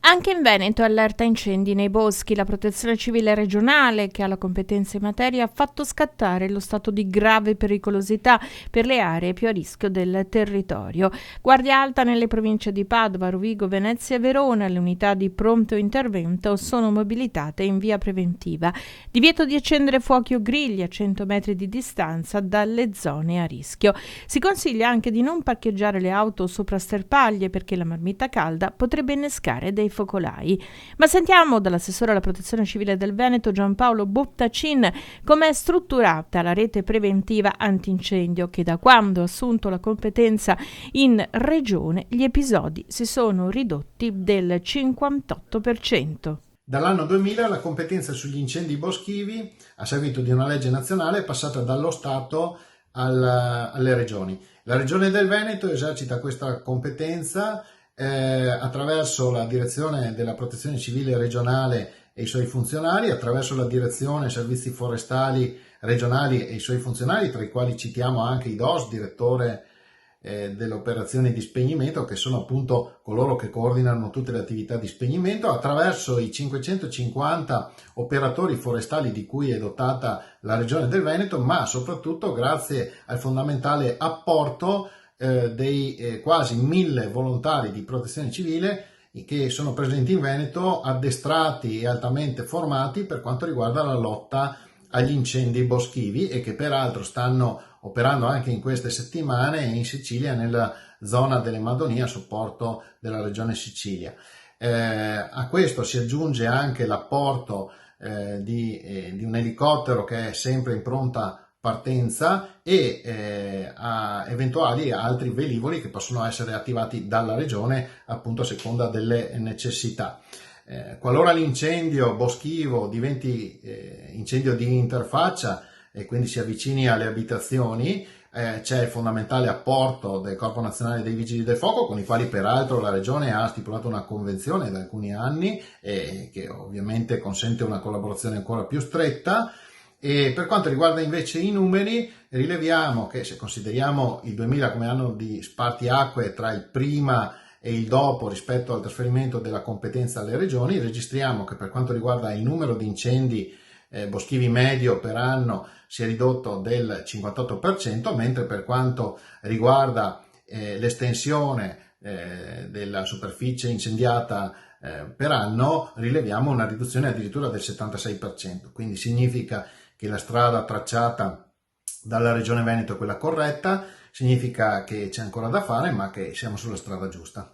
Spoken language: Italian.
Anche in Veneto allerta incendi nei boschi. La Protezione Civile regionale, che ha la competenza in materia, ha fatto scattare lo stato di grave pericolosità per le aree più a rischio del territorio. Guardia alta nelle province di Padova, Rovigo, Venezia e Verona. Le unità di pronto intervento sono mobilitate in via preventiva. Divieto di accendere fuochi o grigli a 100 metri di distanza dalle zone a rischio. Si consiglia anche di non parcheggiare le auto sopra sterpaglie perché la marmita calda potrebbe innescare dei focolai. Ma sentiamo dall'assessore alla Protezione Civile del Veneto Giampaolo Bottacin com'è strutturata la rete preventiva antincendio, che da quando ha assunto la competenza in regione gli episodi si sono ridotti del 58%. Dall'anno 2000 la competenza sugli incendi boschivi, a seguito di una legge nazionale, è passata dallo Stato alle regioni. La Regione del Veneto esercita questa competenza attraverso la direzione della Protezione Civile regionale e i suoi funzionari, attraverso la direzione servizi forestali regionali e i suoi funzionari, tra i quali citiamo anche i DOS, direttore delle operazioni di spegnimento, che sono appunto coloro che coordinano tutte le attività di spegnimento, attraverso i 550 operatori forestali di cui è dotata la Regione del Veneto, ma soprattutto grazie al fondamentale apporto dei quasi 1000 volontari di protezione civile che sono presenti in Veneto, addestrati e altamente formati per quanto riguarda la lotta agli incendi boschivi, e che peraltro stanno operando anche in queste settimane in Sicilia, nella zona delle Madonie, a supporto della regione Sicilia. A questo si aggiunge anche l'apporto di un elicottero che è sempre in pronta partenza e a eventuali altri velivoli che possono essere attivati dalla regione, appunto a seconda delle necessità. Qualora l'incendio boschivo diventi incendio di interfaccia e quindi si avvicini alle abitazioni, c'è il fondamentale apporto del Corpo Nazionale dei Vigili del Fuoco, con i quali peraltro la Regione ha stipulato una convenzione da alcuni anni, che ovviamente consente una collaborazione ancora più stretta. E per quanto riguarda invece i numeri, rileviamo che, se consideriamo il 2000 come anno di spartiacque tra il prima e il dopo rispetto al trasferimento della competenza alle regioni, registriamo che per quanto riguarda il numero di incendi boschivi medio per anno si è ridotto del 58%, mentre per quanto riguarda l'estensione della superficie incendiata per anno rileviamo una riduzione addirittura del 76%, quindi significa che la strada tracciata dalla Regione Veneto è quella corretta, significa che c'è ancora da fare, ma che siamo sulla strada giusta.